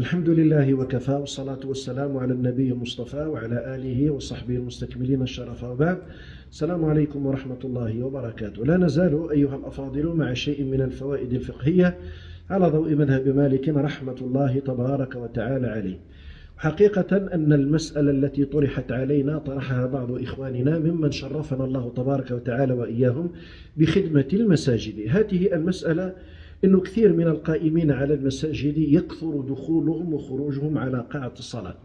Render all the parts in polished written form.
الحمد لله وكفى، والصلاة والسلام على النبي المصطفى وعلى آله وصحبه المستكملين الشرف، وبعد. السلام عليكم ورحمة الله وبركاته. لا نزال أيها الأفاضل مع شيء من الفوائد الفقهية على ضوء مذهب مالك رحمة الله تبارك وتعالى عليه. حقيقة أن المسألة التي طرحت علينا طرحها بعض إخواننا ممن شرفنا الله تبارك وتعالى وإياهم بخدمة المساجد. هذه المسألة إنه كثير من القائمين على المساجد يكثر دخولهم وخروجهم على قاعة الصلاة،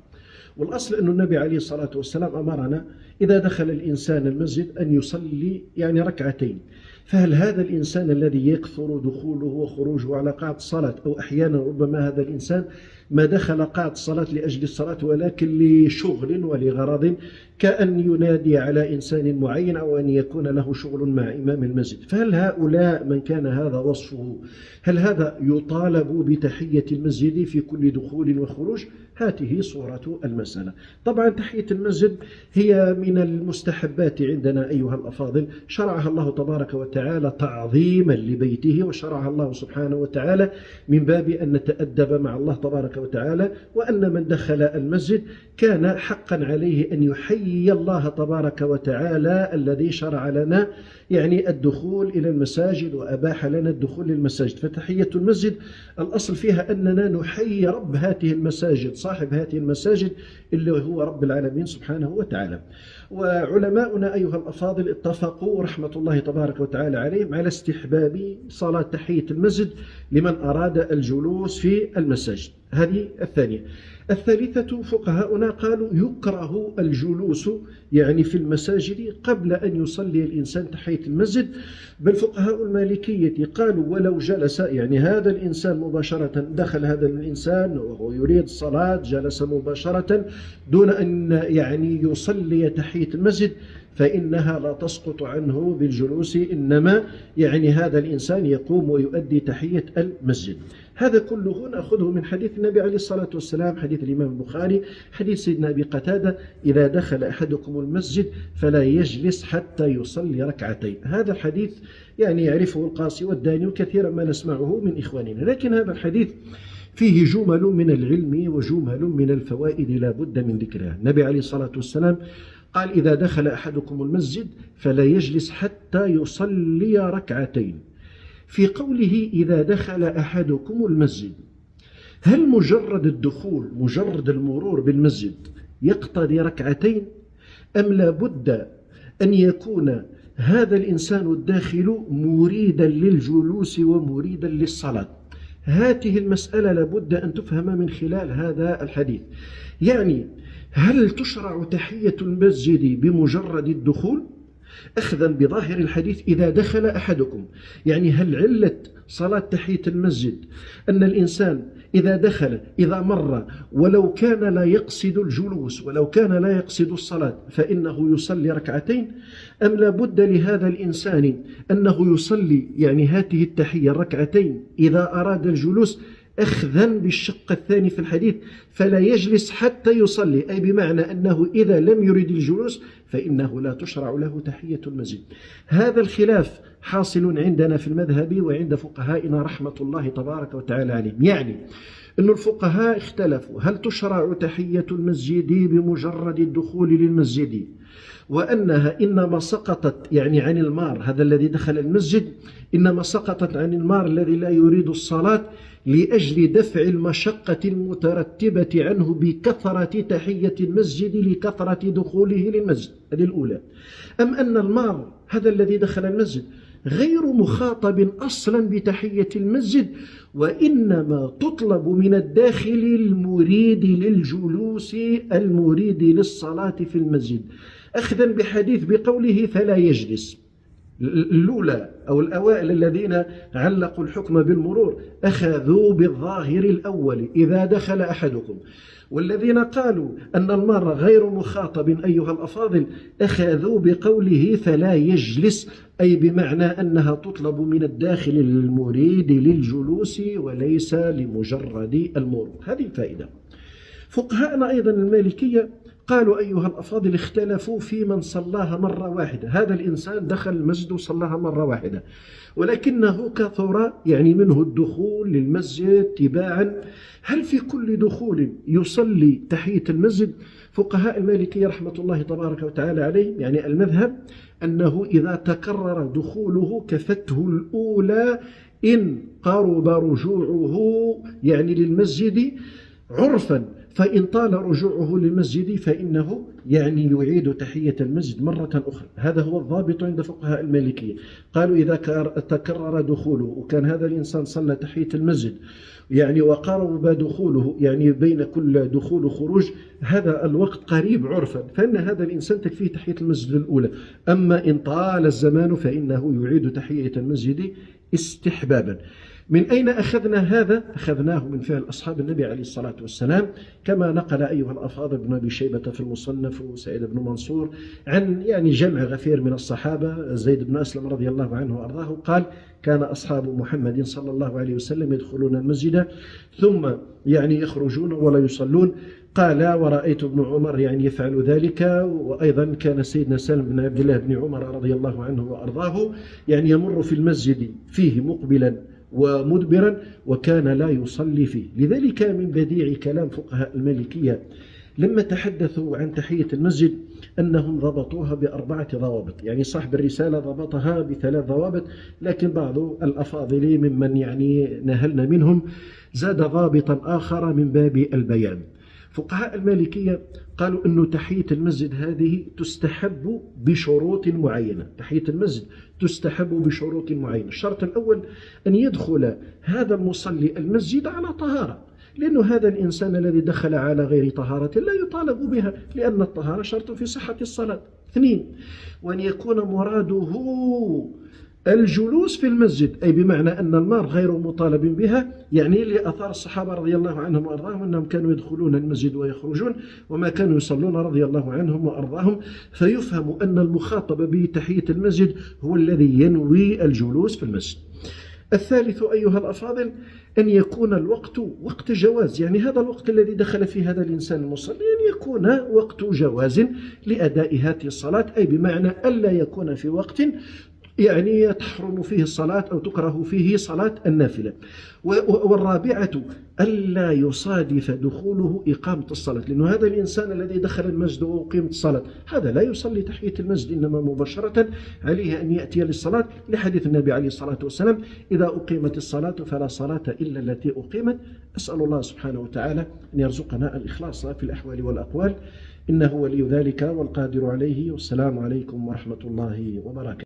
والأصل أن النبي عليه الصلاة والسلام أمرنا إذا دخل الإنسان المسجد أن يصلي ركعتين. فهل هذا الإنسان الذي يكثر دخوله وخروجه على قاعة الصلاة، أو أحيانا ربما هذا الإنسان ما دخل قاعة الصلاة لأجل الصلاة ولكن لشغل ولغرض، كأن ينادي على إنسان معين أو أن يكون له شغل مع إمام المسجد، فهل هؤلاء من كان هذا وصفه هل هذا يطالب بتحية المسجد في كل دخول وخروج؟ هذه صورة المسألة. طبعا تحية المسجد هي من المستحبات عندنا أيها الأفاضل، شرعها الله تبارك وتعالى تعظيما لبيته، وشرعها الله سبحانه وتعالى من باب أن نتأدب مع الله تبارك وتعالى، وأن من دخل المسجد كان حقا عليه أن يحيي الله تبارك وتعالى الذي شرع لنا الدخول إلى المساجد وأباح لنا الدخول للمساجد. فتحية المسجد الأصل فيها أننا نحيي رب هذه المساجد، صاحب هذه المساجد اللي هو رب العالمين سبحانه وتعالى. وعلماؤنا أيها الأفاضل اتفقوا رحمة الله تبارك وتعالى عليهم على استحباب صلاة تحية المسجد لمن أراد الجلوس في المساجد. هذه الثانية. الثالثة، فقهاؤنا قالوا يكره الجلوس في المساجد قبل أن يصلي الإنسان تحية المسجد، بل فقهاء المالكية قالوا ولو جلس هذا الإنسان مباشرة، دخل هذا الإنسان وهو يريد الصلاة، جلس مباشرة دون أن يصلي تحية المسجد، فإنها لا تسقط عنه بالجلوس، إنما هذا الإنسان يقوم ويؤدي تحية المسجد. هذا كله نأخذه من حديث النبي عليه الصلاة والسلام، حديث الإمام البخاري، حديث سيدنا أبي قتادة: إذا دخل أحدكم المسجد فلا يجلس حتى يصلي ركعتين. هذا الحديث يعرفه القاصي والداني، وكثيرا ما نسمعه من إخواننا، لكن هذا الحديث فيه جمل من العلم وجمل من الفوائد لا بد من ذكرها. النبي عليه الصلاة والسلام قال: إذا دخل أحدكم المسجد فلا يجلس حتى يصلي ركعتين. في قوله إذا دخل أحدكم المسجد، هل مجرد الدخول، مجرد المرور بالمسجد يقتضي ركعتين، أم لا بد أن يكون هذا الإنسان الداخل مريدا للجلوس ومريدا للصلاة؟ هذه المسألة لابد أن تفهم من خلال هذا الحديث. هل تشرع تحية المسجد بمجرد الدخول أخذا بظاهر الحديث إذا دخل أحدكم؟ هل علة صلاة تحية المسجد أن الإنسان إذا دخل، إذا مر، ولو كان لا يقصد الجلوس ولو كان لا يقصد الصلاة فإنه يصلي ركعتين، أم لا بد لهذا الإنسان أنه يصلي هذه التحية الركعتين إذا أراد الجلوس، أخذا بالشق الثاني في الحديث فلا يجلس حتى يصلي، أي بمعنى أنه إذا لم يرد الجلوس فإنه لا تشرع له تحية المسجد. هذا الخلاف حاصل عندنا في المذهب وعند فقهائنا رحمة الله تبارك وتعالى عليهم. أن الفقهاء اختلفوا هل تشرع تحية المسجد بمجرد الدخول للمسجد، وأنها إنما سقطت عن المار، هذا الذي دخل المسجد إنما سقطت عن المار الذي لا يريد الصلاة لأجل دفع المشقة المترتبة عنه بكثرة تحية المسجد لكثرة دخوله للمسجد. هذه الأولى. أم أن المار هذا الذي دخل المسجد غير مخاطب أصلا بتحية المسجد، وإنما تطلب من الداخل المريد للجلوس المريد للصلاة في المسجد، أخذا بحديث بقوله فلا يجلس. الأولى أو الأوائل الذين علقوا الحكم بالمرور أخذوا بالظاهر الأول إذا دخل أحدكم، والذين قالوا أن المار غير مخاطب أيها الأفاضل أخذوا بقوله فلا يجلس، أي بمعنى أنها تطلب من الداخل المريد للجلوس وليس لمجرد المرور. هذه فائدة. فقهاءنا أيضا المالكية قالوا أيها الأفاضل اختلفوا في من صلاها مرة واحدة. هذا الإنسان دخل المسجد وصلاها مرة واحدة، ولكنه كثر يعني منه الدخول للمسجد تباعا. هل في كل دخول يصلي تحية المسجد؟ فقهاء المالكية رحمة الله تبارك وتعالى عليهم يعني المذهب أنه إذا تكرر دخوله كفته الأولى إن قرب رجوعه يعني للمسجد عرفا، فإن طال رجوعه للمسجد فإنه يعني يعيد تحية المسجد مرة أخرى. هذا هو الضابط عند فقهاء المالكية. قالوا إذا تكرر دخوله وكان هذا الإنسان صلى تحية المسجد يعني وقرب دخوله يعني بين كل دخول وخروج هذا الوقت قريب عرفا، فإن هذا الإنسان تكفيه تحية المسجد الأولى. أما إن طال الزمان فإنه يعيد تحية المسجد استحبابا. من أين أخذنا هذا؟ أخذناه من فعل أصحاب النبي عليه الصلاة والسلام، كما نقل أيها الأفاضل ابن أبي شيبة في المصنف وسعيد بن منصور عن يعني جمع غفير من الصحابة. زيد بن أسلم رضي الله عنه وأرضاه قال: كان أصحاب محمد صلى الله عليه وسلم يدخلون المسجد ثم يعني يخرجون ولا يصلون. قال: ورأيت ابن عمر يعني يفعل ذلك. وأيضا كان سيدنا سالم بن عبد الله بن عمر رضي الله عنه وأرضاه يعني يمر في المسجد فيه مقبلا ومدبرا وكان لا يصلي فيه. لذلك من بديع كلام فقهاء المالكية لما تحدثوا عن تحية المسجد أنهم ضبطوها ب4 ضوابط. يعني صاحب الرسالة ضبطها ب3 ضوابط، لكن بعض الأفاضل ممن يعني نهلنا منهم زاد ضابطا آخر من باب البيان. فقهاء المالكية قالوا أن تحية المسجد هذه تستحب بشروط معينة. تحية المسجد تستحب بشروط معينة. الشرط الأول أن يدخل هذا المصلي المسجد على طهارة، لأن هذا الإنسان الذي دخل على غير طهارة لا يطالب بها، لأن الطهارة شرط في صحة الصلاة. 2 وأن يكون مراده الجلوس في المسجد، أي بمعنى أن المار غير مطالب بها، يعني لأثار الصحابة رضي الله عنهم وأرضاهم أنهم كانوا يدخلون المسجد ويخرجون وما كانوا يصلون رضي الله عنهم وأرضاهم. فيفهم أن المخاطب بتحية المسجد هو الذي ينوي الجلوس في المسجد. الثالث أيها الأفاضل أن يكون الوقت وقت جواز، يعني هذا الوقت الذي دخل فيه هذا الإنسان المصلي أن يكون وقت جواز لأداء هذه الصلاة، أي بمعنى ألا يكون في وقت يعني تحرم فيه الصلاة أو تكره فيه صلاة النافلة. والرابعة ألا يصادف دخوله إقامة الصلاة، لأن هذا الإنسان الذي دخل المسجد وأقيمت الصلاة هذا لا يصلي تحية المسجد، إنما مباشرة عليه أن يأتي للصلاة، لحديث النبي عليه الصلاة والسلام: إذا أقيمت الصلاة فلا صلاة إلا التي أقيمت. أسأل الله سبحانه وتعالى أن يرزقنا الإخلاص في الأحوال والأقوال، إنه ولي ذلك والقادر عليه. والسلام عليكم ورحمة الله وبركاته.